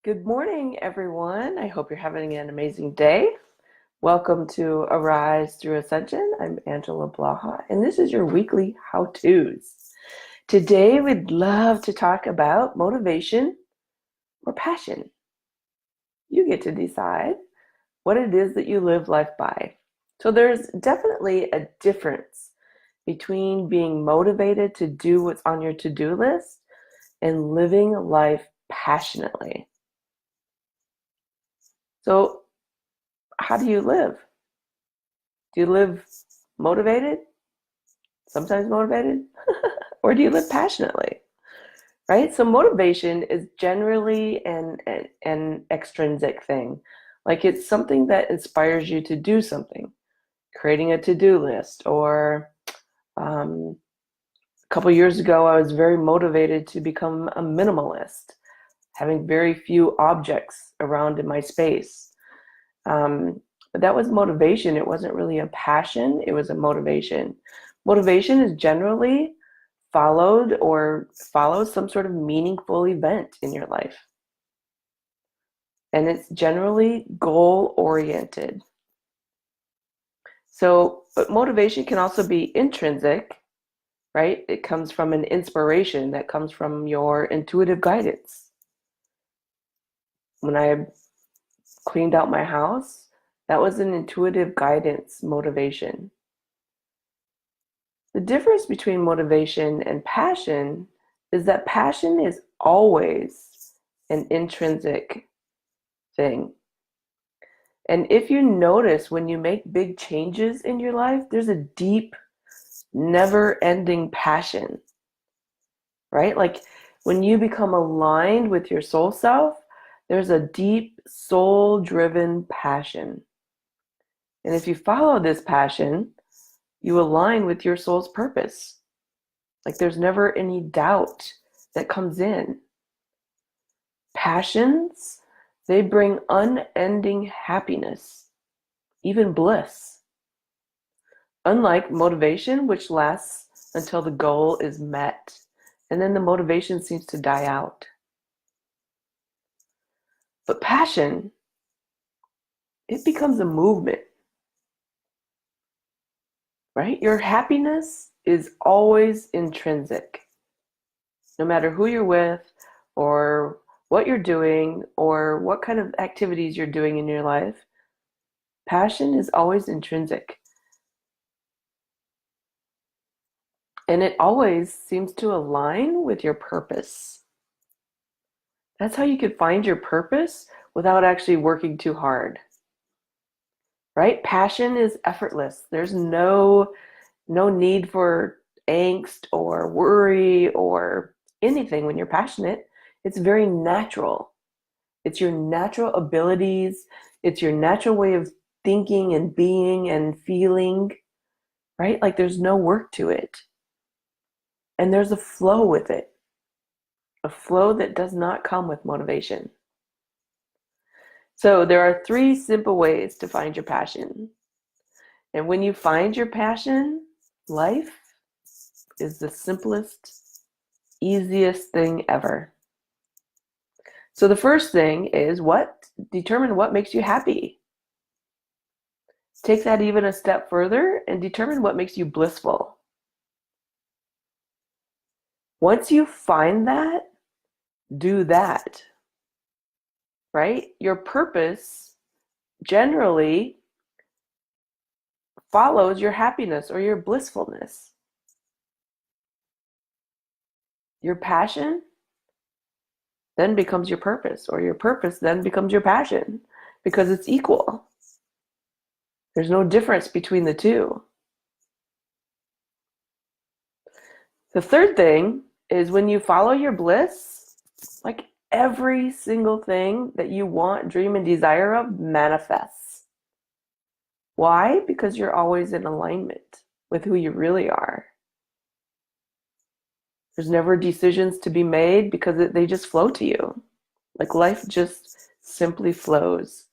Good morning, everyone. I hope you're having an amazing day. Welcome to Arise Through Ascension. I'm Angela Blaha, and this is your weekly how-tos. Today, we'd love to talk about motivation or passion. You get to decide what it is that you live life by. So there's definitely a difference between being motivated to do what's on your to-do list and living life passionately. So how do you live? Do you live motivated, sometimes motivated, or do you live passionately? Right? So motivation is generally an extrinsic thing. Like it's something that inspires you to do something, creating a to-do list, or a couple years ago, I was very motivated to become a minimalist, having very few objects around in my space. But that was motivation. It wasn't really a passion, it was a motivation. Motivation is generally followed or follows some sort of meaningful event in your life. And it's generally goal oriented. So, but motivation can also be intrinsic, right? It comes from an inspiration that comes from your intuitive guidance. When I cleaned out my house, that was an intuitive guidance motivation. The difference between motivation and passion is that passion is always an intrinsic thing. And if you notice when you make big changes in your life, there's a deep, never ending passion, right? Like when you become aligned with your soul self, there's a deep, soul driven passion. And if you follow this passion, you align with your soul's purpose. Like there's never any doubt that comes in. Passions, they bring unending happiness, even bliss. Unlike motivation, which lasts until the goal is met, and then the motivation seems to die out. But passion, it becomes a movement, right? Your happiness is always intrinsic. No matter who you're with or what you're doing or what kind of activities you're doing in your life, passion is always intrinsic. And it always seems to align with your purpose. That's how you could find your purpose without actually working too hard. Right? Passion is effortless. There's no need for angst or worry or anything when you're passionate. It's very natural. It's your natural abilities, it's your natural way of thinking and being and feeling, right? Like there's no work to it. And there's a flow with it, a flow that does not come with motivation. So there are three simple ways to find your passion. And when you find your passion, life is the simplest, easiest thing ever. So the first thing is determine what makes you happy. Take that even a step further and determine what makes you blissful. Once you find that, do that, right? Your purpose generally follows your happiness or your blissfulness. Your passion then becomes your purpose, or your purpose then becomes your passion because it's equal. There's no difference between the two. The third thing is when you follow your bliss, like every single thing that you want, dream, and desire of manifests. Why? Because you're always in alignment with who you really are. There's never decisions to be made because they just flow to you. Like life just simply flows.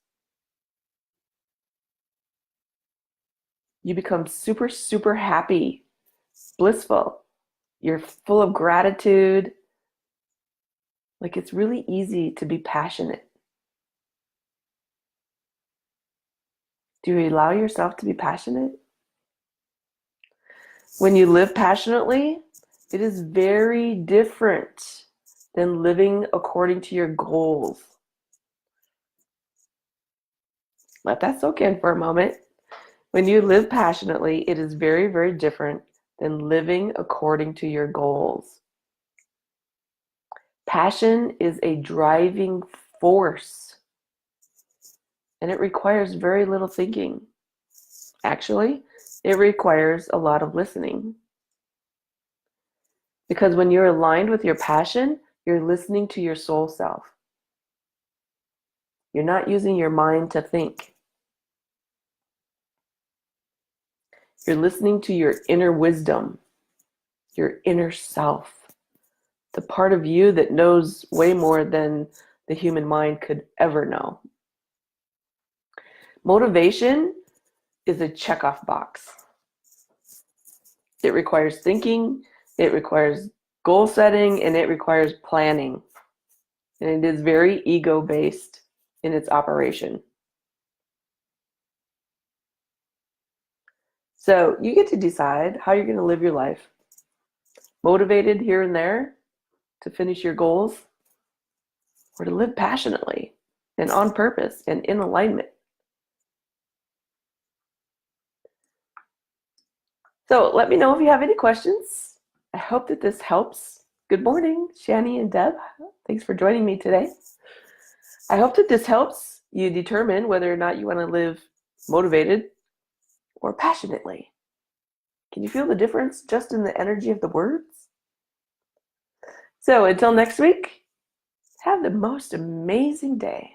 You become super, super happy, blissful. You're full of gratitude. Like it's really easy to be passionate. Do you allow yourself to be passionate? When you live passionately, it is very different than living according to your goals. Let that soak in for a moment. When you live passionately, it is very, very different than living according to your goals. Passion is a driving force, and it requires very little thinking. Actually, it requires a lot of listening. Because when you're aligned with your passion, you're listening to your soul self. You're not using your mind to think. You're listening to your inner wisdom, your inner self, the part of you that knows way more than the human mind could ever know. Motivation is a checkoff box. It requires thinking, it requires goal setting, and it requires planning. And it is very ego-based in its operation. So you get to decide how you're going to live your life. Motivated here and there to finish your goals, or to live passionately and on purpose and in alignment. So let me know if you have any questions. I hope that this helps. Good morning, Shani and Deb. Thanks for joining me today. I hope that this helps you determine whether or not you want to live motivated or passionately. Can you feel the difference just in the energy of the words? So until next week, have the most amazing day.